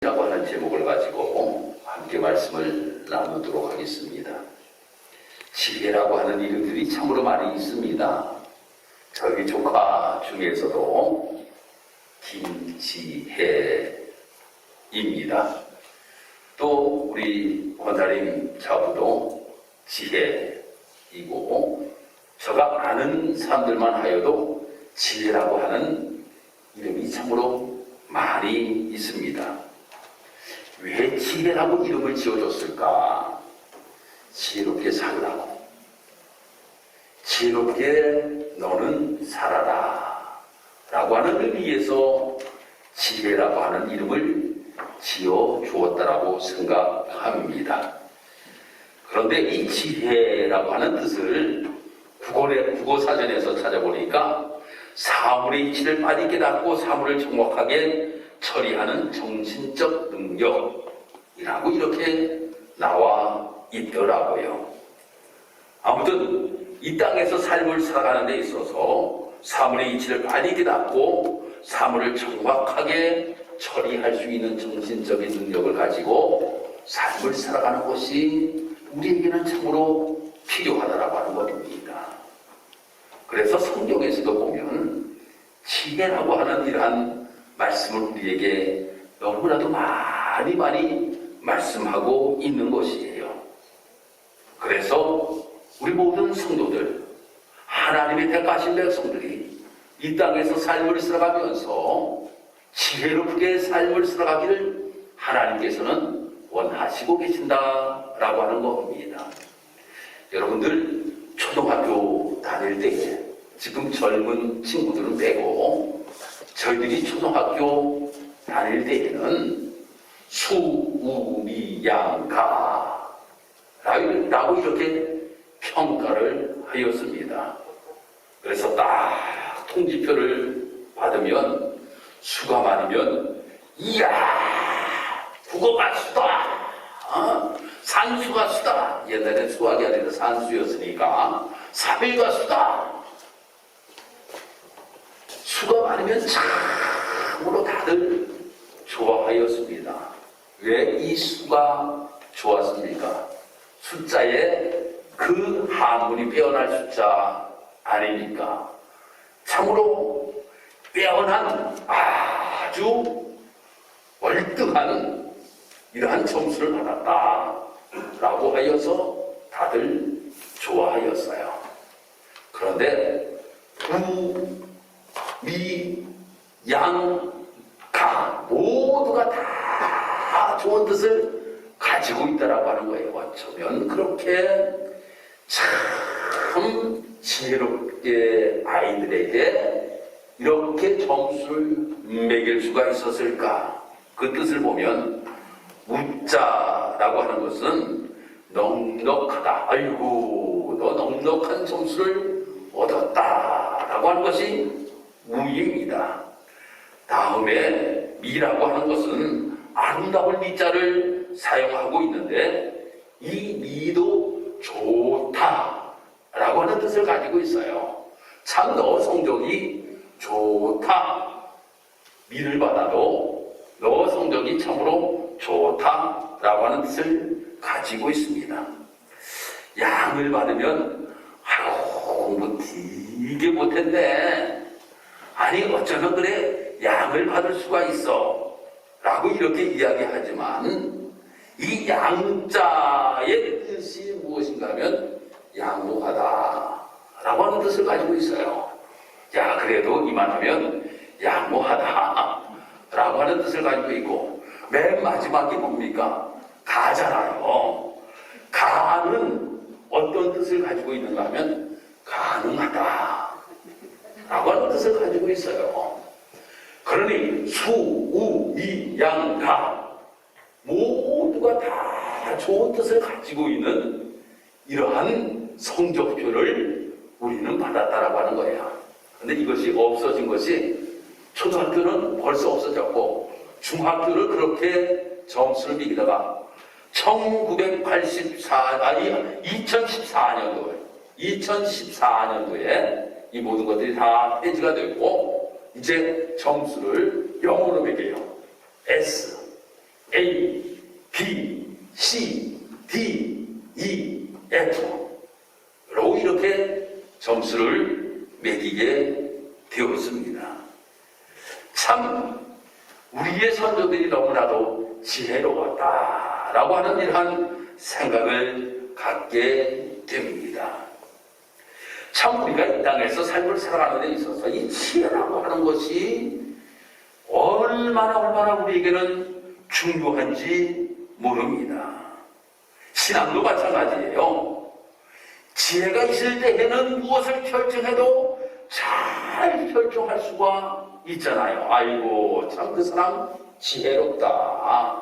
라고 하는 제목을 가지고 함께 말씀을 나누도록 하겠습니다. 지혜라고 하는 이름들이 참으로 많이 있습니다. 저희 조카 중에서도 김지혜입니다. 또 우리 권사님 자부도 지혜이고, 제가 아는 사람들만 하여도 지혜라고 하는 이름이 참으로 많이 있습니다. 왜 지혜라고 이름을 지어줬을까? 지혜롭게 살라고, 지혜롭게 너는 살아라 라고 하는 의미에서 지혜라고 하는 이름을 지어주었다라고 생각합니다. 그런데 이 지혜라고 하는 뜻을 국어사전에서 찾아보니까 사물의 이치를 빨리 깨닫고 사물을 정확하게 처리하는 정신적 능력이라고 이렇게 나와 있더라고요. 아무튼 이 땅에서 삶을 살아가는 데 있어서 사물의 이치를 빨리 깨닫고 사물을 정확하게 처리할 수 있는 정신적인 능력을 가지고 삶을 살아가는 것이 우리에게는 참으로 필요하다라고 하는 것입니다. 그래서 성경에서도 보면 지혜라고 하는 이러한 말씀을 우리에게 너무나도 많이 말씀하고 있는 것이에요. 그래서 우리 모든 성도들, 하나님의 택하신 백성들이 이 땅에서 삶을 살아가면서 지혜롭게 삶을 살아가기를 하나님께서는 원하시고 계신다라고 하는 겁니다. 여러분들 초등학교 다닐 때에, 지금 젊은 친구들은 빼고 저희들이 초등학교 다닐 때에는 수우미양가라고 이렇게 평가를 하였습니다. 그래서 딱 통지표를 받으면 수가 많으면 이야 국어가 수다, 산수가 수다. 옛날엔 수학이 아니라 산수였으니까 3일가 수다. 수가 많으면 참으로 다들 좋아하였습니다. 왜 이 수가 좋았습니까? 숫자에 그 한문이 빼어날 숫자 아닙니까? 참으로 빼어난 아주 월등한 이러한 점수를 받았다라고 하여서 다들 좋아하였어요. 그런데 우, 미, 양, 가 모두가 다 좋은 뜻을 가지고 있다라고 하는 거예요. 어쩌면 그렇게 참 지혜롭게 아이들에게 이렇게 점수를 매길 수가 있었을까? 그 뜻을 보면 우자라고 하는 것은 넉넉하다. 아이고, 너 넉넉한 점수를 얻었다라고 하는 것이 우입니다. 다음에 미라고 하는 것은 아름다운 미자를 사용하고 있는데, 이 미도 좋다라고 하는 뜻을 가지고 있어요. 참 너 성적이 좋다. 미를 받아도 너 성적이 참으로 좋다라고 하는 뜻을 가지고 있습니다. 양을 받으면 아이고 공부 되게 못했네. 아니 어쩌면 그래 양을 받을 수가 있어 라고 이렇게 이야기하지만, 이 양자의 뜻이 무엇인가 하면 양무하다 라고 하는 뜻을 가지고 있어요. 야, 그래도 이만하면 양무하다 라고 하는 뜻을 가지고 있고, 맨 마지막이 뭡니까? 가잖아요. 가는 어떤 뜻을 가지고 있는가 하면 가능하다 라고 하는 뜻을 가지고 있어요. 그러니 수, 우, 미, 양, 가 모두가 다 좋은 뜻을 가지고 있는 이러한 성적표를 우리는 받았다라고 하는 거예요. 근데 이것이 없어진 것이, 초등학교는 벌써 없어졌고 중학교를 그렇게 점수를 매기다가 2014년도에 이 모든 것들이 다 폐지가 됐고, 이제 점수를 영어로 매겨요. S, A, B, C, D, E, F로 이렇게 점수를 매기게 되었습니다. 참 우리의 선조들이 너무나도 지혜로웠다라고 하는 이러한 생각을 갖게 됩니다. 참 우리가 이 땅에서 삶을 살아가는 데 있어서 이 지혜라고 하는 것이 얼마나 우리에게는 중요한지 모릅니다. 신앙도 마찬가지예요. 지혜가 있을 때에는 무엇을 결정해도 잘 결정할 수가 있잖아요. 아이고 참 그 사람 지혜롭다.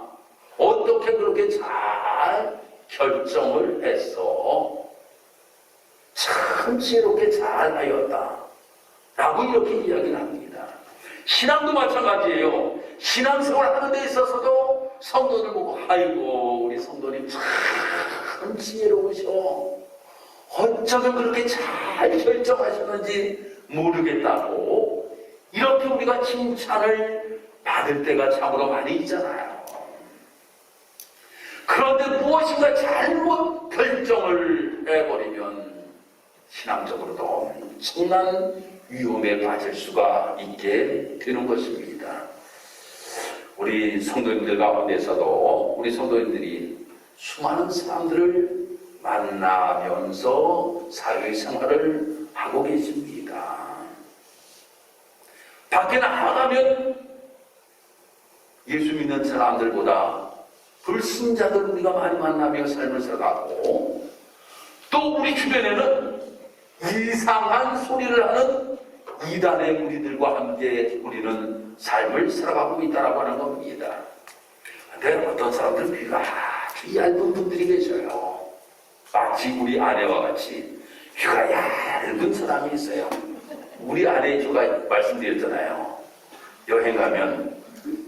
어떻게 그렇게 잘 결정을 했어. 참 지혜롭게 잘 하였다 라고 이렇게 이야기를 합니다. 신앙도 마찬가지예요. 신앙생활 하는 데 있어서도 성도들 보고 아이고 우리 성도님 참 지혜로우셔. 어쩌면 그렇게 잘 결정하셨는지 모르겠다고 이렇게 우리가 칭찬을 받을 때가 참으로 많이 있잖아요. 그런데 무엇인가 잘못 결정을 해버리면 신앙적으로도 엄청난 위험에 빠질 수가 있게 되는 것입니다. 우리 성도님들 가운데서도 우리 성도님들이 수많은 사람들을 만나면서 사회생활을 하고 계십니다. 밖에 나가면 예수 믿는 사람들보다 불신자들 우리가 많이 만나며 삶을 살아가고 또 우리 주변에는 이상한 소리를 하는 이단의 무리들과 함께 우리는 삶을 살아가고 있다고 하는 겁니다. 근데 어떤 사람들은 귀가 아주 얇은 분들이 계셔요. 마치 우리 아내와 같이 귀가 얇은 사람이 있어요. 우리 아내 제가 말씀드렸잖아요. 여행 가면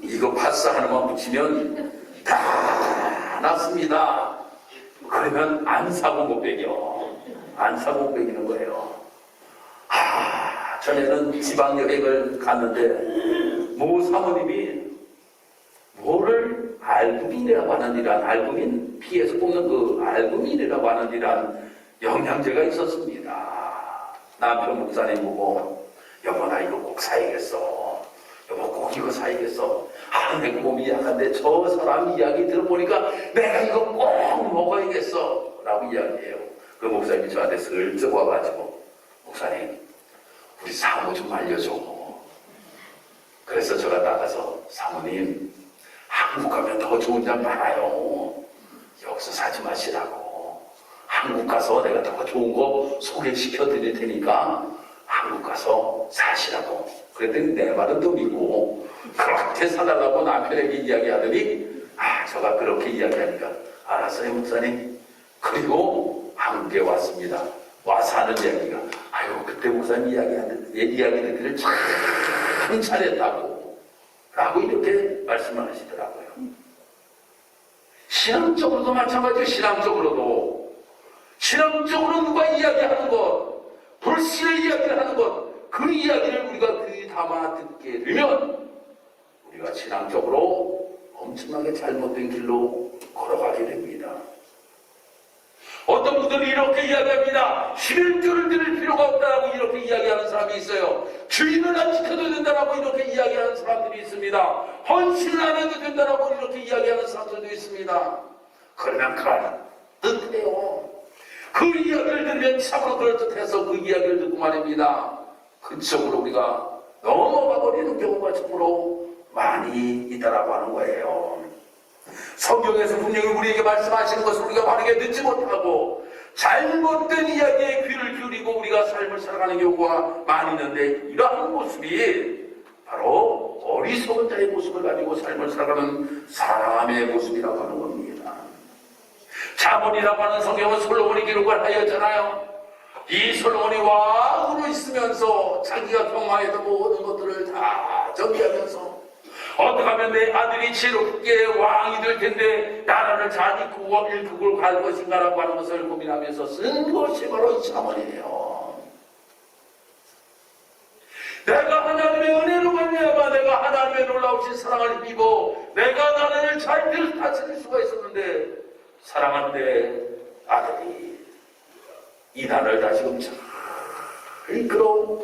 이거 파스 하나만 붙이면 다 났습니다. 그러면 안 사고 못 배겨. 안 사고 못 배기는 거예요. 전에는 지방 여행을 갔는데 모 사모님이 뭐를 알부민이라고 하는 이란 알부민 피에서 뽑는 그 알부민이라고 하는 이란 영양제가 있었습니다. 남편 목사님 보고 여보 나 이거 꼭 사야겠어. 여보 꼭 이거 사야겠어. 내 몸이 약한데 저 사람 이야기 들어보니까 내가 이거 꼭 먹어야겠어 라고 이야기해요. 그 목사님이 저한테 슬쩍 와가지고 목사님 우리 사모 좀 알려줘. 그래서 제가 나가서 사모님 한국 가면 더 좋은 약 많아요. 여기서 사지 마시라고. 한국 가서 내가 더 좋은 거 소개시켜 드릴 테니까 한국 가서 사시라고. 그랬더니 내 말은 또 믿고 그렇게 사달라고 남편에게 이야기하더니 제가 그렇게 이야기하니까 알았어요 목사님. 그리고 한국에 왔습니다. 와서 하는 이야기가 아이고 그때 목사님 이야기를 참 잘했다고 라고 이렇게 말씀을 하시더라고요. 신앙적으로도 마찬가지예요. 신앙적으로 누가 이야기하는 것 불신을 이야기를 하는 것 그 이야기를 우리가 귀 담아 듣게 되면 우리가 신앙적으로 엄청나게 잘못된 길로 걸어가게 됩니다. 어떤 분들이 이렇게 이야기합니다. 11조를 드릴 필요가 없다라고 이렇게 이야기하는 사람이 있어요. 주인을 안 지켜도 된다라고 이렇게 이야기하는 사람들이 있습니다. 헌신을 안 해도 된다라고 이렇게 이야기하는 사람들도 있습니다. 그러면 그럴듯해요. 그 이야기를 들으면 참으로 그럴듯해서 그 이야기를 듣고 말입니다. 그쪽으로 우리가 넘어가 버리는 경우가 참으로 많이 있다라고 하는 거예요. 성경에서 분명히 우리에게 말씀하시는 것을 우리가 바르게 듣지 못하고 잘못된 이야기에 귀를 기울이고 우리가 삶을 살아가는 경우가 많이 있는데 이러한 모습이 바로 어리석은 자의 모습을 가지고 삶을 살아가는 사람의 모습이라고 하는 겁니다. 잠언이라고 하는 성경은 솔로몬이 기록을 하였잖아요. 이 솔로몬이 왕으로 있으면서 자기가 경마했던 모든 것들을 다 정리하면서 어떻게 하면 내 아들이 지혜롭게 왕이 될 텐데 나라를 잘 이끌고 일국을 갈 것인가라고 하는 것을 고민하면서 쓴 것이 바로 이 잠언이에요. 내가 하나님의 은혜로 말미암아 내가 하나님의 놀라우신 사랑을 입어 내가 나를 잘 다스릴 수가 있었는데, 사랑한데 아들이 이단을 다시금 잘 이끌어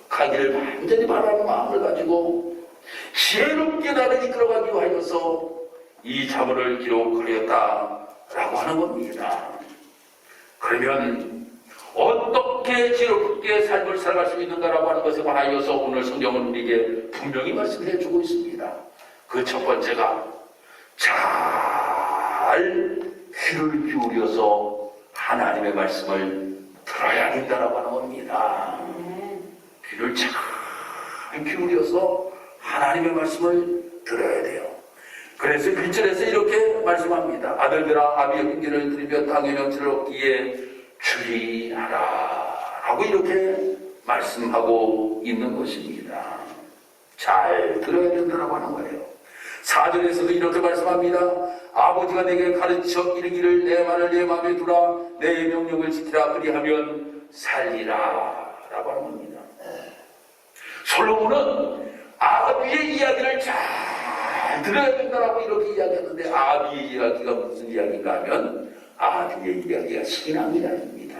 가기를 완전히 바라는 마음을 가지고 지혜롭게 나를 이끌어가기 위하여서 이 자문을 기록하였다라고 하는 겁니다. 그러면 어떻게 지혜롭게 삶을 살아갈 수 있는가라고 하는 것에 관하여서 오늘 성경은 우리에게 분명히 말씀을 해주고 있습니다. 그 첫 번째가 잘 귀를 기울여서 하나님의 말씀을 들어야 된다라고 하는 겁니다. 귀를 잘 기울여서 하나님의 말씀을 들어야 돼요. 그래서 1절에서 이렇게 말씀합니다. 아들들아 아비의 훈계를 들으며 땅의 명철을 얻기에 주의하라 라고 이렇게 말씀하고 있는 것입니다. 잘 들어야 된다고 하는 거예요. 4절에서도 이렇게 말씀합니다. 아버지가 내게 가르쳐 이르기를 내 말을 내 마음에 두라 내 명령을 지키라 그리하면 살리라 라고 하는 겁니다. 솔로몬은 아비의 이야기를 잘 들어야 된다라고 이렇게 이야기했는데, 아비의 이야기가 무슨 이야기인가 하면 아비의 이야기가 신앙 이야기입니다.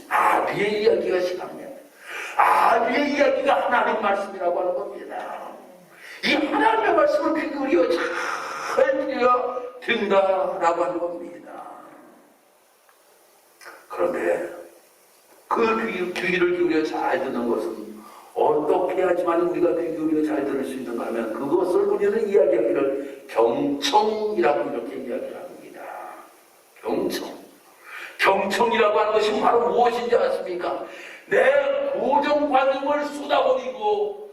아비의 이야기가 신앙이에요. 아비의 이야기가 하나님 말씀이라고 하는 겁니다. 이 하나님의 말씀을 귀 기울여 잘 들어야 된다라고 하는 겁니다. 그런데 그 귀를 기울여 잘 듣는 것은 어떻게 해야지만 우리가 귀 기울여 잘 들을 수 있는가 하면 그것을 우리는 이야기하기를 경청이라고 이렇게 이야기를 합니다. 경청. 경청이라고 하는 것이 바로 무엇인지 아십니까? 내 고정관념을 쏟아버리고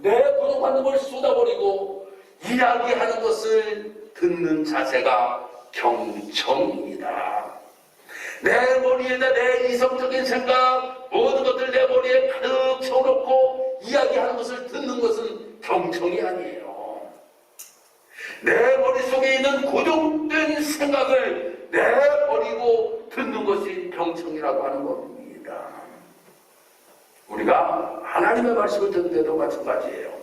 내 고정관념을 쏟아버리고 이야기하는 것을 듣는 자세가 경청입니다. 내 머리에다 내 이성적인 생각 모든 것들 내 머리에 가득 채워놓고 이야기하는 것을 듣는 것은 경청이 아니에요. 내 머릿속에 있는 고정된 생각을 내버리고 듣는 것이 경청이라고 하는 겁니다. 우리가 하나님의 말씀을 듣는데도 마찬가지예요.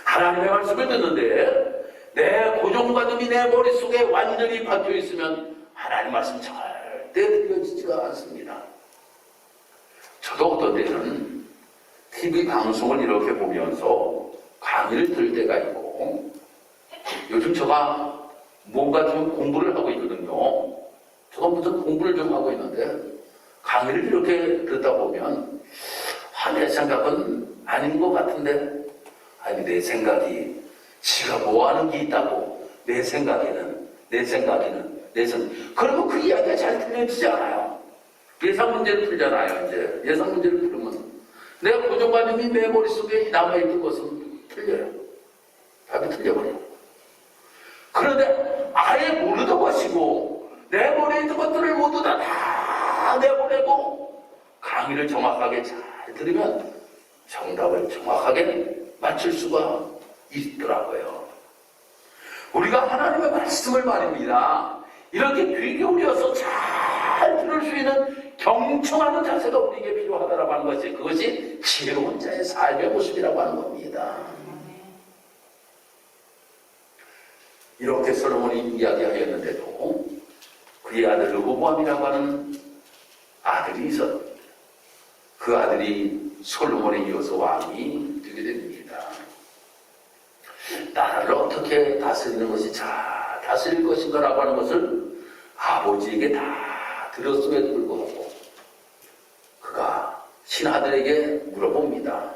하나님의 말씀을 듣는데 내 고정관념이 내 머릿속에 완전히 박혀 있으면 하나님 말씀 절대 들려지지가 않습니다. 저도 어떤 때는 TV 방송을 이렇게 보면서 강의를 들을 때가 있고, 요즘 제가 뭔가 좀 공부를 하고 있거든요. 제가 무슨 공부를 좀 하고 있는데 강의를 이렇게 듣다 보면 내 생각은 아닌 것 같은데, 아니 내 생각이 지가 뭐 하는 게 있다고 내 생각에는 그러면 그 이야기가 잘 들려지지 않아요. 예상 문제를 풀잖아요. 이제 예상 문제를 풀으면 내 고정관념이 내 머릿속에 남아있는 것은 틀려요. 답이 틀려버려요. 그런데 아예 모르던 것이고 내 머리에 있는 것들을 모두 다 내보내고 강의를 정확하게 잘 들으면 정답을 정확하게 맞출 수가 있더라고요. 우리가 하나님의 말씀을 말입니다. 이렇게 귀 기울여서 잘 들을 수 있는 경청하는 자세가 우리에게 필요하다라고 하는 것이, 그것이 지혜로운 자의 삶의 모습이라고 하는 겁니다. 이렇게 솔로몬이 이야기하였는데도 그의 아들 르호보암이라고 하는 아들이 있었습니다. 그 아들이 솔로몬에 이어서 왕이 되게 됩니다. 나라를 어떻게 다스리는 것이 잘 다스릴 것인가 라고 하는 것을 아버지에게 다 들었음에도 불구하고 그가 신하들에게 물어봅니다.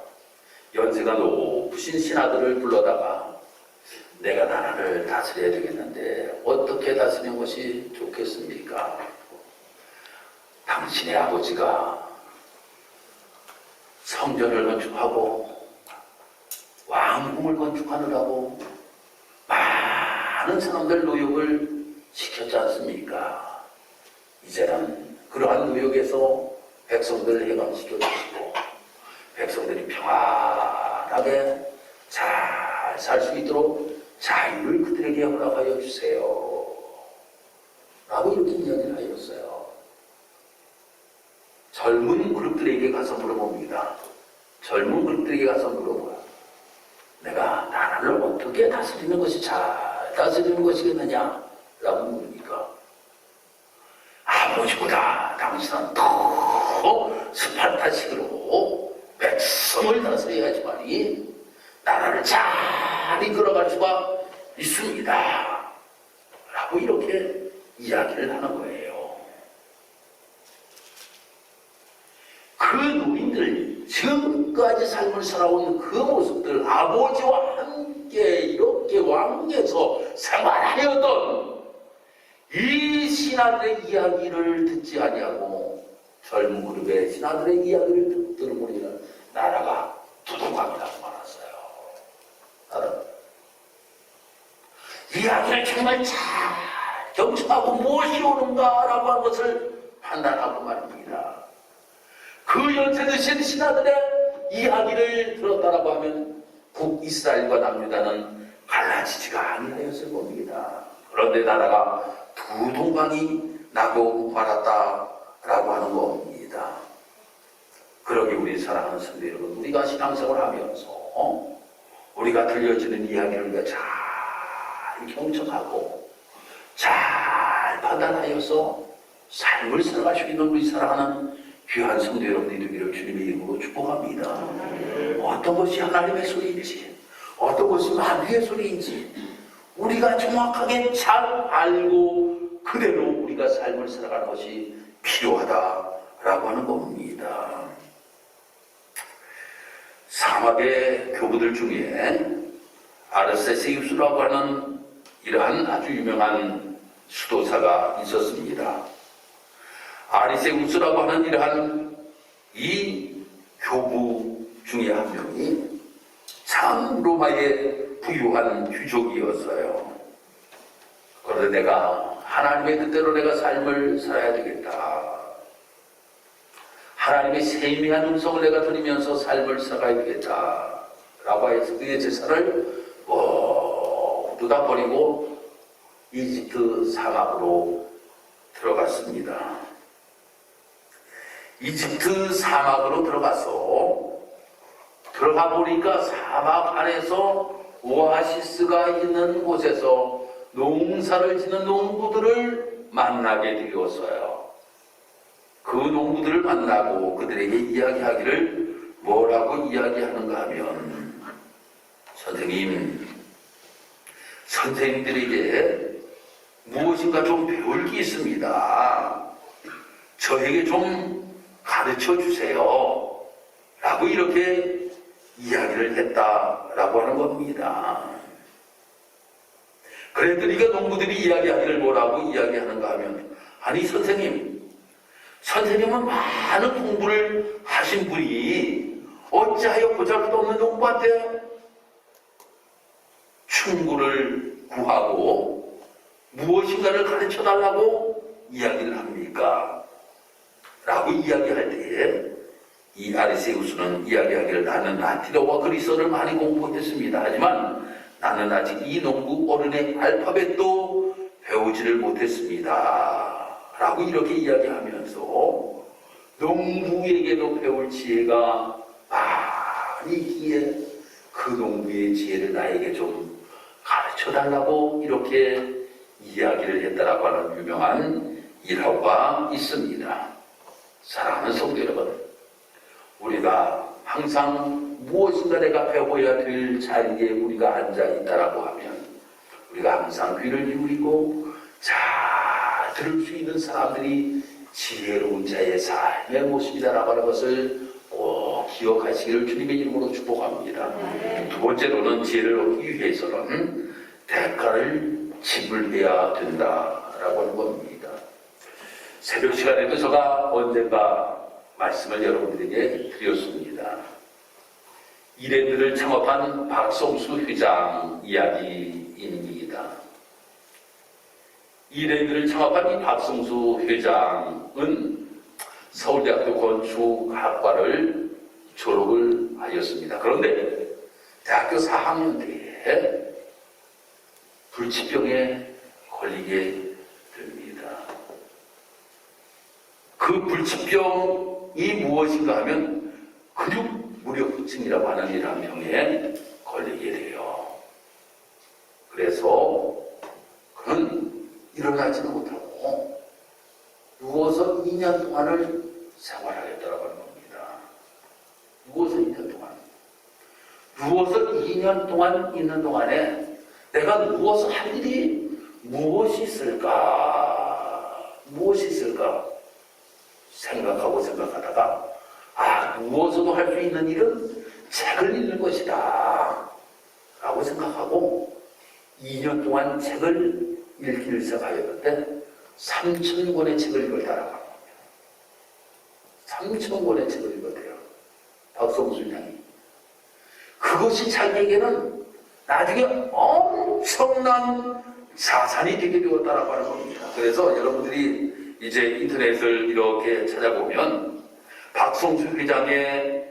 연세가 높으신 신하들을 불러다가 내가 나라를 다스려야 되겠는데 어떻게 다스리는 것이 좋겠습니까? 당신의 아버지가 성전을 건축하고 왕궁을 건축하느라고 많은 사람들 노역을 시켰지 않습니까? 이제는 그러한 노역에서 백성들을 해방시켜 주시고 백성들이 평안하게 잘 살 수 있도록 자유를 그들에게 허락하여 주세요 라고 이렇게 이야기를 하였어요. 젊은 그룹들에게 가서 물어봅니다. 젊은 그룹들에게 가서 물어봐요. 내가 나라를 어떻게 다스리는 것이 잘 다스리는 것이겠느냐? 라고 물으니까 아버지보다 당신은 더 스파르타식으로 백성을 다스려야지만이 나라를 잘 이끌어갈 수가 있습니다. 라고 이렇게 이야기를 하는 거예요. 그 노인들, 지금까지 삶을 살아온 그 모습들, 아버지와 함께 이렇게 왕에서 생활하려던 이 신하들의 이야기를 듣지 아니하고 젊은 그룹의 신하들의 이야기를 들어보니까 나라가 두동강이라고 말았어요. 이야기를 정말 잘 경청하고 무엇이 옳은가라고 하는 것을 판단하고 말입니다. 그 연세 드신 신하들의 이야기를 들었다라고 하면 북이스라엘과 남유다는 갈라지지가 아니하였을 겁니다. 그런데 나라가 두 동강이 나고 말았다라고 하는 겁니다. 그러기 우리 사랑하는 성도 여러분, 우리가 신앙생활을 하면서 우리가 들려지는 이야기를 우리가 잘 경청하고 잘 판단하여서 삶을 살아갈 수 있는 우리 사랑하는 귀한 성도 여러분이 되기를 주님의 이름으로 축복합니다. 어떤 것이 하나님의 소리인지, 어떤 것이 마귀의 소리인지 우리가 정확하게 잘 알고 그대로 우리가 삶을 살아가는 것이 필요하다라고 하는 겁니다. 사막의 교부들 중에 아르세세우스라고 하는 이러한 아주 유명한 수도사가 있었습니다. 아리세우스라고 하는 이러한 이 교부 중에 한 명이 참 로마의 부유한 귀족이었어요. 그런데 내가 하나님의 뜻대로 내가 삶을 살아야 되겠다. 하나님의 세미한 음성을 내가 들으면서 삶을 살아야 되겠다. 라고 해서 그의 제사를 모두 다 버리고 이집트 사막으로 들어갔습니다. 이집트 사막으로 들어가 보니까 사막 안에서 오아시스가 있는 곳에서 농사를 짓는 농부들을 만나게 되었어요. 그 농부들을 만나고 그들에게 이야기하기를 뭐라고 이야기하는가 하면, 선생님들에게 무엇인가 좀 배울 게 있습니다. 저에게 좀 가르쳐 주세요. 라고 이렇게 이야기를 했다라고 하는 겁니다. 그랬더니 농부들이 이야기하기를 뭐라고 이야기하는가 하면, 아니 선생님은 많은 공부를 하신 분이 어찌하여 보잘것없는 농부한테 충고를 구하고 무엇인가를 가르쳐달라고 이야기를 합니까? 라고 이야기할 때에 이 아리세우스는 이야기하기를 나는 라틴어와 그리스어를 많이 공부했습니다. 하지만 나는 아직 이 농부 어른의 알파벳도 배우지를 못했습니다. 라고 이렇게 이야기하면서 농부에게도 배울 지혜가 많이 있기에 그 농부의 지혜를 나에게 좀 가르쳐달라고 이렇게 이야기를 했다라고 하는 유명한 일화가 있습니다. 사랑하는 성도 여러분, 우리가 항상 무엇인가 내가 배워야 될 자리에 우리가 앉아있다라고 하면 우리가 항상 귀를 기울이고 잘 들을 수 있는 사람들이 지혜로운 자의 삶의 모습이다라고 하는 것을 꼭 기억하시기를 주님의 이름으로 축복합니다. 두 번째로는 지혜를 얻기 위해서는 대가를 지불해야 된다라고 하는 겁니다. 새벽 시간에도 제가 언젠가 말씀을 여러분들에게 드렸습니다. 이랜드를 창업한 박성수 회장 이야기입니다. 이랜드를 창업한 이 박성수 회장은 서울대학교 건축학과를 졸업을 하였습니다. 그런데 대학교 4학년 때에 불치병에 걸리게 됩니다. 그 불치병 이 무엇인가 하면 근육무력증이라고 하는 이러한 병에 걸리게 돼요. 그래서 그는 일어나지는 못하고 누워서 2년 동안을 생활하겠다라고 하는 겁니다. 누워서 2년 동안. 누워서 2년 동안 있는 동안에 내가 누워서 할 일이 무엇이 있을까? 무엇이 있을까? 생각하다가 누워서도 할 수 있는 일은 책을 읽는 것이다 라고 생각하고 2년 동안 책을 읽기를 시작하였는데 3,000권의 책을 읽었다라고 합니다. 3,000권의 책을 읽었대요. 박성수 양이. 그것이 자기에게는 나중에 엄청난 자산이 되게 되었다라고 하는 겁니다. 그래서 여러분들이 이제 인터넷을 이렇게 찾아보면 박성수 회장의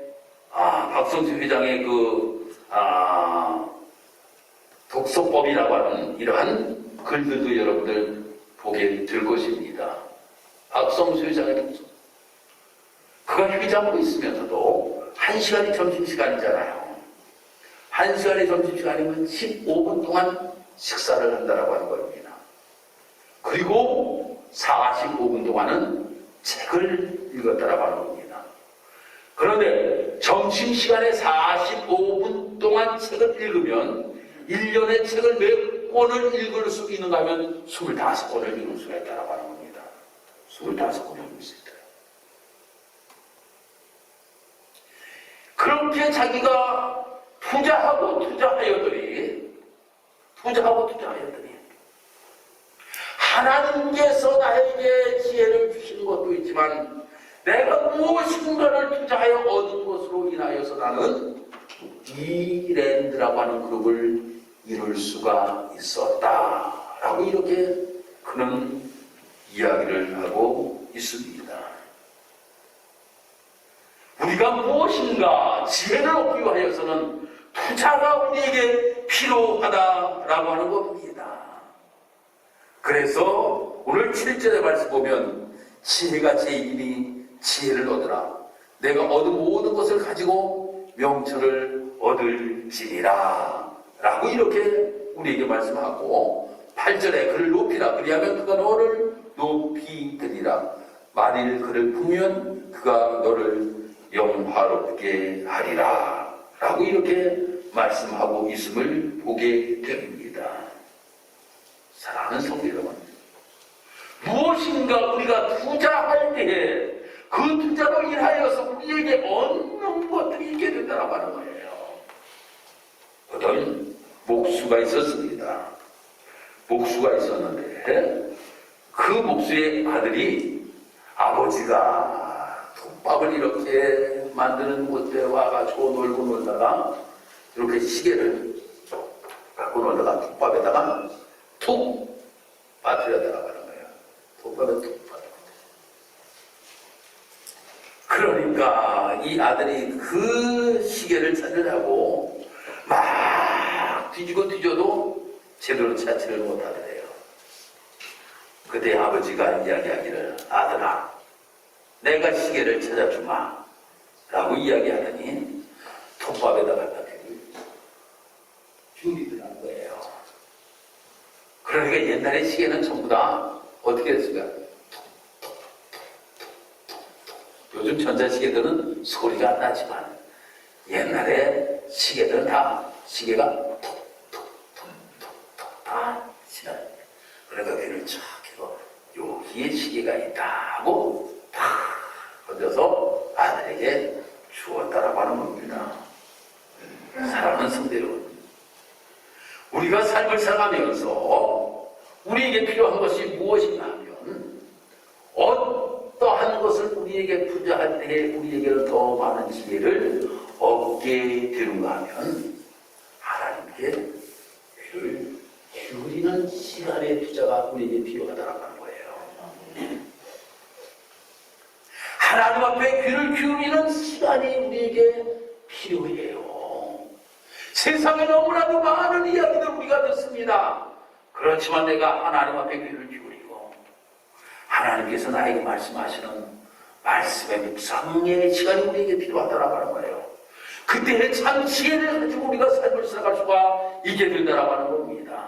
독서법이라고 하는 이러한 글들도 여러분들 보게 될 것입니다. 박성수 회장의 독서. 그가 회장으로 있으면서도 1시간이 점심시간이잖아요. 1시간이 점심시간이면 15분 동안 식사를 한다라고 하는 겁니다. 그리고 45분 동안은 책을 읽었다라고 하는 겁니다. 그런데 점심시간에 45분 동안 책을 읽으면 1년에 책을 몇 권을 읽을 수 있는가 하면 25권을 읽을 수가 있다라고 하는 겁니다. 25권을 읽을 수 있다. 그렇게 자기가 투자하였더니 하나님께서 나에게 지혜를 주신 것도 있지만 내가 무엇인가를 투자하여 얻은 것으로 인하여서 나는 이랜드라고 하는 그룹을 이룰 수가 있었다라고 이렇게 그는 이야기를 하고 있습니다. 우리가 무엇인가 지혜를 얻기 위하여서는 투자가 우리에게 필요하다라고 하는 겁니다. 그래서 오늘 7절의 말씀 보면 지혜가 제1이니 지혜를 얻으라. 내가 얻은 모든 것을 가지고 명철을 얻을지니라 라고 이렇게 우리에게 말씀하고 8절에 그를 높이라. 그리하면 그가 너를 높이 드리라. 만일 그를 품으면 그가 너를 영화롭게 하리라 라고 이렇게 말씀하고 있음을 보게 됩니다. 사랑하는 성도 여러분, 무엇인가 우리가 투자할 때에 그 투자로 인하여서 우리에게 얻는 것들이 있게 된다고 하는 거예요. 어떤 목수가 있었습니다. 목수가 있었는데 그 목수의 아들이 아버지가 톱밥을 이렇게 만드는 곳에 와가지고 놀고 놀다가 이렇게 시계를 갖고 놀다가 톱밥에다가 툭 빠뜨렸다고 하는 거예요. 톱밥에 툭 빠뜨렸다. 그러니까 이 아들이 그 시계를 찾으려고 막 뒤져도 제대로 찾지를 못하더래요. 그때 아버지가 이야기하기를 아들아 내가 시계를 찾아주마 라고 이야기하더니 톱밥에다 갖다 준비를 한 거예요. 그러니까 옛날에 시계는 전부 다 어떻게 했을까? 요즘 전자시계들은 소리가 안 나지만 옛날에 시계들은 다 시계가 톡톡톡톡톡 다 지나요. 그러니까 귀를 쫙 해서 여기에 시계가 있다 하고 탁 던져서 아들에게 주었다라고 하는 겁니다. 사랑하는 성도 여러분, 우리가 삶을 살아가면서 우리에게 필요한 것이 무엇인가 하면 어떠한 것을 우리에게 투자할 때 우리에게는 더 많은 지혜를 얻게 되는가 하면 하나님께 귀를 기울이는 시간의 투자가 우리에게 필요하다고 하는 거예요. 하나님 앞에 귀를 기울이는 시간이 우리에게 필요해요. 세상에 너무나도 많은 이야기들 우리가 듣습니다. 그렇지만 내가 하나님 앞에 귀를 기울이고 하나님께서 나에게 말씀하시는 말씀의 묵상의 시간이 우리에게 필요하다라고 하는 거예요. 그때 참 지혜를 가지고 우리가 삶을 살아갈 수가 있게 된다라고 하는 겁니다.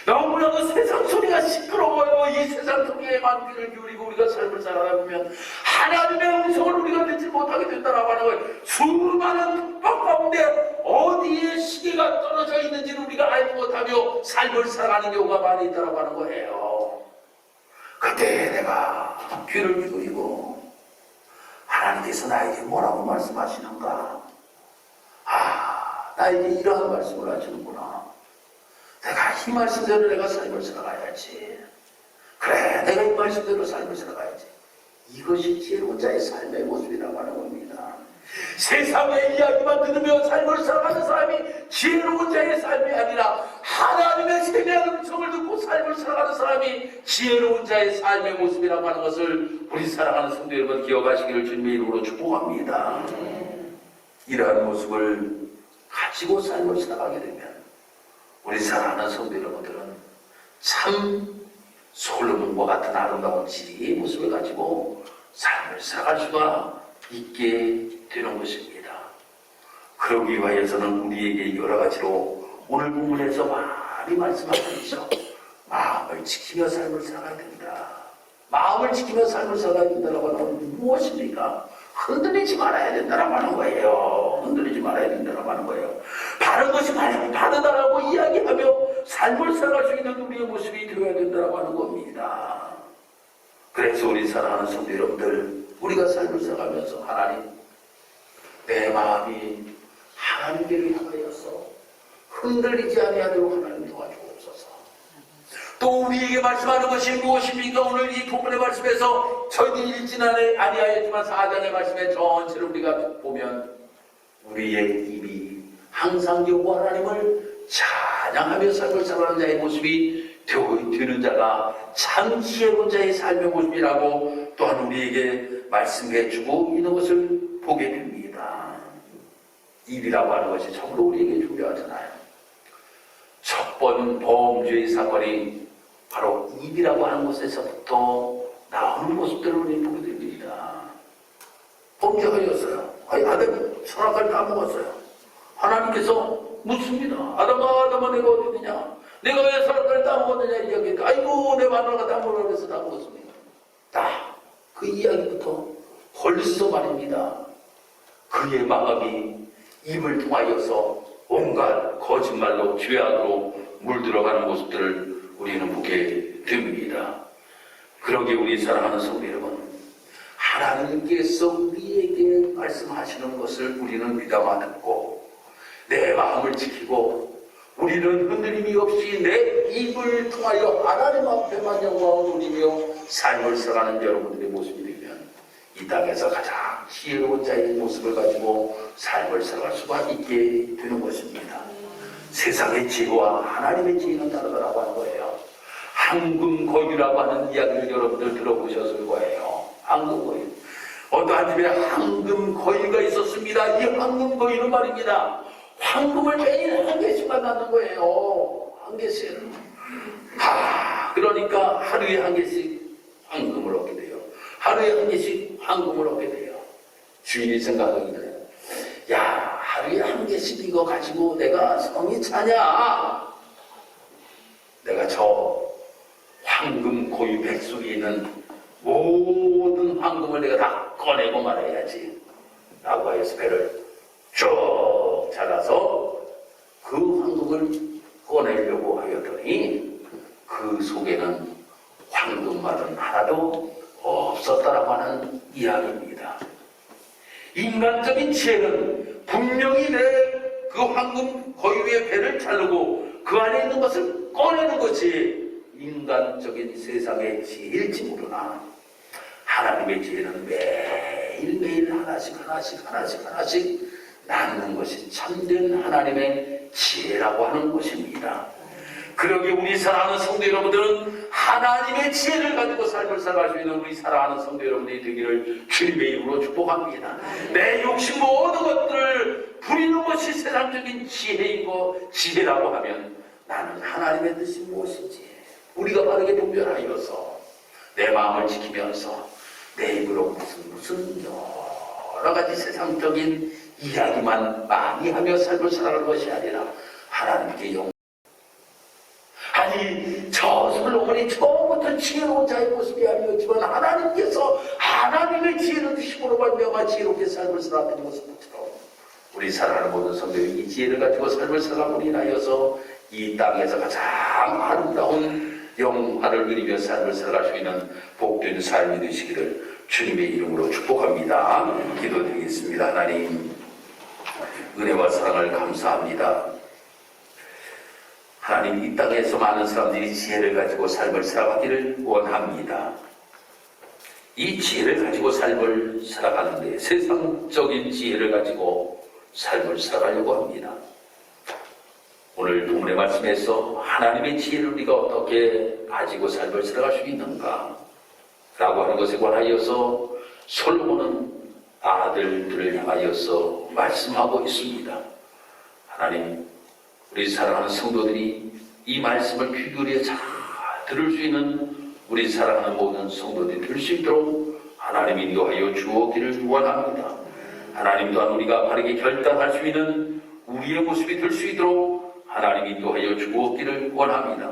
너무나도 세상 소리가 시끄러워요. 이 세상 소리에만 귀를 기울이고 우리가 삶을 살아가면 하나님의 음성을 우리가 듣지 못하게 된다라고 하는 거예요. 수많은 핍박 가운데 어디에 시계가 떨어져 있는지를 우리가 알지 못하며 삶을 살아가는 경우가 많이 있다라고 하는 거예요. 그때 내가 귀를 기울이고 하나님께서 나에게 뭐라고 말씀하시는가? 나에게 이러한 말씀을 하시는구나. 내가 이 말씀대로 내가 삶을 살아가야지. 그래, 내가 이 말씀대로 삶을 살아가야지. 이것이 지혜로운 자의 삶의 모습이라고 하는 겁니다. 세상의 이야기만 들으며 삶을 살아가는 사람이 지혜로운 자의 삶이 아니라 하나님의 세미한 음성을 듣고 삶을 살아가는 사람이 지혜로운 자의 삶의 모습이라고 하는 것을 우리 사랑하는 성도 여러분 기억하시기를 주님의 이름으로 축복합니다. 이러한 모습을 가지고 삶을 살아가게 되면 우리 사랑하는 성도 여러분들은 참 솔로몬과 같은 아름다운 지혜의 모습을 가지고 삶을 살아갈 수가 있게 되는 것입니다. 그러기 위하여서는 우리에게 여러 가지로 오늘 본문에서 많이 말씀하셨죠. 마음을 지키며 삶을 살아가야 된다. 마음을 지키며 삶을 살아가야 된다고 하는 무엇입니까? 흔들리지 말아야 된다고 하는 거예요. 흔들리지 말아야 된다고 하는 거예요. 바른 것이 바르다라고 이야기하며 삶을 살아갈 수 있는 우리의 모습이 되어야 된다고 하는 겁니다. 그래서 우리 사랑하는 성도 여러분들, 우리가 삶을 살아가면서 하나님, 내 마음이 하나님께로 향하여서 흔들리지 아니하도록 하나님 도와주옵소서. 또 우리에게 말씀하는 것이 무엇입니까? 오늘 이 본문의 말씀에서 저희들이 읽지는 아니하였지만 4장의 말씀에 전체를 우리가 보면 우리의 입이 항상 여호와 하나님을 찬양하며 삶을 살아가는 자의 모습이 되는 자가 참 지혜로운 자의 삶의 모습이라고 또한 우리에게 말씀해 주고 있는 것을 보게 됩니다. 입이라고 하는 것이 참으로 우리에게 중요하잖아요. 첫 번 범죄의 사건이 바로 입이라고 하는 곳에서부터 나오는 모습들을 우리 보게 됩니다. 범죄하였어요. 아담이 선악과를 다 먹었어요. 하나님께서 묻습니다. 아담아 내가 어디 있느냐? 내가 왜 선악과를 다 먹었느냐 이야기했다. 아이고 내 마누라가 다 먹으라고 해서 다 먹었습니다. 딱 그 이야기부터 벌써 말입니다. 그의 마음이 입을 통하여서 온갖 거짓말로 죄악으로 물들어가는 모습들을 우리는 보게 됩니다. 그러기에 우리 사랑하는 성도 여러분, 하나님께서 우리에게 말씀하시는 것을 우리는 귀담아 듣고 내 마음을 지키고 우리는 흔들림이 없이 내 입을 통하여 하나님 앞에만 영광을 누리며 삶을 살아가는 여러분들의 모습이 되면 이 땅에서 가장 지혜로운 자의 모습을 가지고 삶을 살아갈 수가 있게 되는 것입니다. 세상의 지혜와 하나님의 지혜는 다르다라고 하는 거예요. 황금거위라고 하는 이야기를 여러분들 들어보셨을 거예요. 황금거위. 어떠한 집에 황금거위가 있었습니다. 이 황금거위는 말입니다. 황금을 매일 한 개씩만 낳는 거예요. 한 개씩. 그러니까 하루에 한 개씩 황금을 얻게 돼요. 하루에 한 개씩 황금을 얻게 돼요. 주인이 생각하기를 야, 하루에 한 개씩 이거 가지고 내가 성이 차냐? 내가 저 황금 고유 백숙이 있는 모든 황금을 내가 다 꺼내고 말아야지 라고 하여서 배를 쭉 잘라서 그 황금을 꺼내려고 하였더니 그 속에는 황금말은 하나도 없었다라고 하는 이야기입니다. 인간적인 지혜는 분명히 내 그 황금 거유의 배를 자르고 그 안에 있는 것을 꺼내는 것이 인간적인 세상의 지혜일지 모르나 하나님의 지혜는 매일매일 하나씩 낳는 것이 참된 하나님의 지혜라고 하는 것입니다. 그러기에 우리 사랑하는 성도 여러분들은 하나님의 지혜를 가지고 삶을 살아갈 수 있는 우리 사랑하는 성도 여러분들이 되기를 주님의 이름으로 축복합니다. 내 욕심 모든 것들을 부리는 것이 세상적인 지혜라고 하면 나는 하나님의 뜻이 무엇인지 우리가 바르게 분별하여서 내 마음을 지키면서 내 입으로 무슨 여러 가지 세상적인 이야기만 많이 하며 삶을 살아가는 것이 아니라 하나님께 아니 저 솔로몬이 처음부터 지혜로운 자의 모습이 아니었지만 하나님께서 하나님의 지혜를 힘으로 말미암아 지혜롭게 삶을 살아가는 모습처럼 우리 사랑하는 모든 성도들이 이 지혜를 가지고 삶을 살아가고 인하여서 이 땅에서 가장 아름다운 영화를 누리며 삶을 살아갈 수 있는 복된 삶이 되시기를 주님의 이름으로 축복합니다. 기도드리겠습니다. 하나님 은혜와 사랑을 감사합니다. 하나님 이 땅에서 많은 사람들이 지혜를 가지고 삶을 살아가기를 원합니다. 이 지혜를 가지고 삶을 살아가는데 세상적인 지혜를 가지고 삶을 살아가려고 합니다. 오늘 본문의 말씀에서 하나님의 지혜를 우리가 어떻게 가지고 삶을 살아갈 수 있는가 라고 하는 것에 관하여서 솔로몬은 아들들을 향하여서 말씀하고 있습니다. 하나님 우리 사랑하는 성도들이 이 말씀을 귀 기울여 잘 들을 수 있는 우리 사랑하는 모든 성도들이 될 수 있도록 하나님 인도하여 주옵기를 원합니다. 하나님 또한 우리가 바르게 결단할 수 있는 우리의 모습이 될 수 있도록 하나님 인도하여 주옵기를 원합니다.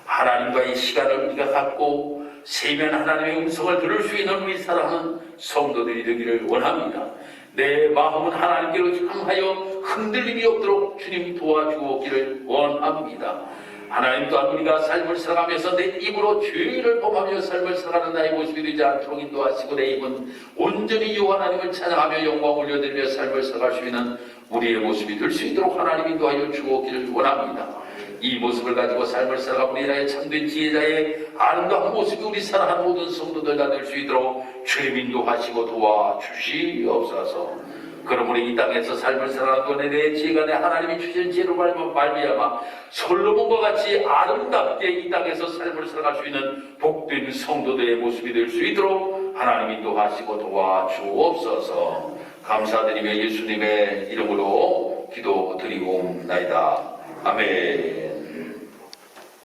하나님과의 시간을 우리가 갖고 세면 하나님의 음성을 들을 수 있는 우리 사랑하는 성도들이 되기를 원합니다. 내 마음은 하나님께로 향하여 흔들림이 없도록 주님 도와주옵기를 원합니다. 하나님 또한 우리가 삶을 살아가면서 내 입으로 죄를 범하며 삶을 살아가는 나의 모습이 되지 않도록 인도하시고 내 입은 온전히 여호와 하나님을 찬양하며 영광 올려드리며 삶을 살아갈 수 있는 우리의 모습이 될 수 있도록 하나님 인도하여 주옵기를 원합니다. 이 모습을 가지고 삶을 살아가고 우리나라의 참된 지혜자의 아름다운 모습이 우리 사랑하는 모든 성도들 다 될 수 있도록 주님 인도하시고 도와주시옵소서. 그러므로 이 땅에서 삶을 살아가는 동안에 내 지혜가 내 하나님이 주신 지혜로 말미암아 솔로몬과 같이 아름답게 이 땅에서 삶을 살아갈 수 있는 복된 성도들의 모습이 될 수 있도록 하나님 인도하시고 도와주옵소서. 감사드리며 예수님의 이름으로 기도드리옵나이다. 아멘.